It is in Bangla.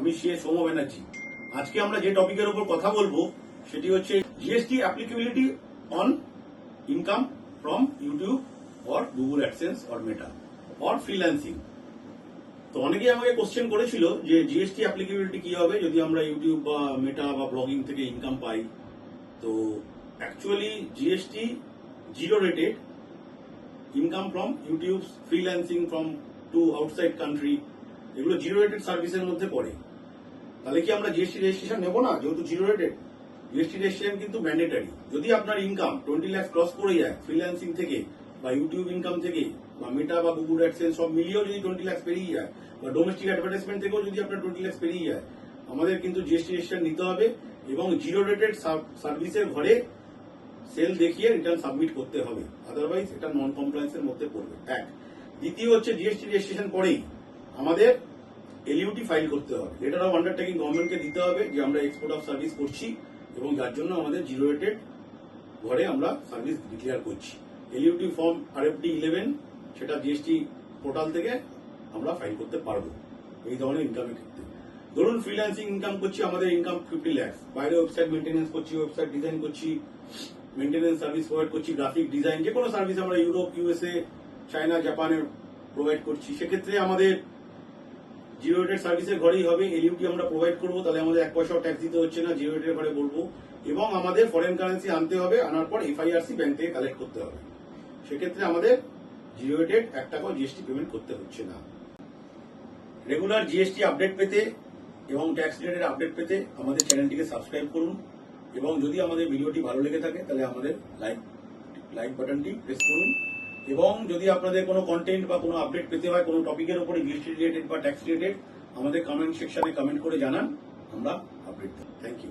আমি সৌম্য ব্যানার্জি। আজকে আমরা যে টপিকের উপর কথা বলবো সেটি হচ্ছে GST applicability on income from YouTube or Google AdSense or meta or freelancing. তো অনেকেই আমাকে কোশ্চেন করেছিল যে জিএসটি অ্যাপ্লিকেবিলিটি কি হবে যদি আমরা ইউটিউব বা মেটা বা ব্লগিং থেকে ইনকাম পাই। তো actually GST zero rated income from YouTube, freelancing from to outside country, এগুলো জিরো রেটেড সার্ভিসের মধ্যে পড়ে। তাহলে কি আমরা জিএসটি রেজিস্ট্রেশন নেবো না? যেহেতু জিরো রেটেড, জিএসটি রেজিস্ট্রেশন কিন্তু ম্যান্ডেটারি। যদি আপনার ইনকাম 20 লাখ ক্রস করে যায় ফ্রিল্যান্সিং থেকে বা ইউটিউব ইনকাম থেকে বা মেটা বা গুগল অ্যাডসেন্স সব মিলিয়েও যদি 20 লাখ পেরিয়ে যায় বা ডোমেস্টিক অ্যাডভার্টাইজমেন্ট থেকেও যদি আপনার 20 লাখ পেরিয়ে যায়, আমাদের কিন্তু জিএসটি রেজিস্ট্রেশন নিতে হবে এবং জিরো রেটেড সার্ভিসের ঘরে সেল দেখিয়ে রিটার্ন সাবমিট করতে হবে, আদারওয়াইজ এটা নন কমপ্লায়েন্সের মধ্যে পড়বে। এক। দ্বিতীয় হচ্ছে জিএসটি রেজিস্ট্রেশন পরেই আমাদের এলইউটি ফাইল করতে হবে, লেটার অফ আন্ডারটেকিং গভর্নমেন্টকে দিতে হবে যে আমরা এক্সপোর্ট অফ সার্ভিস করছি এবং যার জন্য আমাদের জিরো রেটেড ঘরে আমরা সার্ভিস ডিক্লেয়ার করছি। এলইউটি ফর্ম RFD 11 সেটা জিএসটি পোর্টাল থেকে আমরা ফাইল করতে পারবো এই ধরনের ইনকামের ক্ষেত্রে। ধরুন ফ্রিল্যান্সিং ইনকাম করছি, আমাদের ইনকাম 50 লাখ, বাইরে ওয়েবসাইট মেনটেন্যান্স করছি, ওয়েবসাইট ডিজাইন করছি, মেনটেন্যান্স সার্ভিস প্রোভাইড করছি, গ্রাফিক ডিজাইন, যে কোনো সার্ভিস আমরা ইউরোপ, USA, চায়না, জাপানে প্রোভাইড করছি। সেক্ষেত্রে আমাদের জিরো রেটেড সার্ভিসের ঘরেই হবে, এলইউটি আমরা প্রোভাইড করবো, তাহলে আমাদের 1 পয়সাও ট্যাক্স দিতে হচ্ছে না, জিরো রেটের ঘরে বলবো। এবং আমাদের ফরেন কারেন্সি আনতে হবে, আনার পর FIRC ব্যাংক থেকে কালেক্ট করতে হবে। সেক্ষেত্রে আমাদের জিরো রেটেড 1 টাকাও জিএসটি পেমেন্ট করতে হচ্ছে না। রেগুলার জিএসটি আপডেট পেতে এবং ট্যাক্স রিলেটেড আপডেট পেতে আমাদের চ্যানেলটিকে সাবস্ক্রাইব করুন এবং যদি আমাদের ভিডিওটি ভালো লেগে থাকে তাহলে আমাদের লাইক বাটনটি প্রেস করুন। এবং যদি আপনাদের কোনো কন্টেন্ট বা কোনো আপডেট পেতে হয় কোনো টপিকের উপরে জিএসটি রিলেটেড বা ট্যাক্স রিলেটেড, আমাদের কমেন্ট সেকশনে কমেন্ট করে জানান, আমরা আপডেট দেব। Thank you.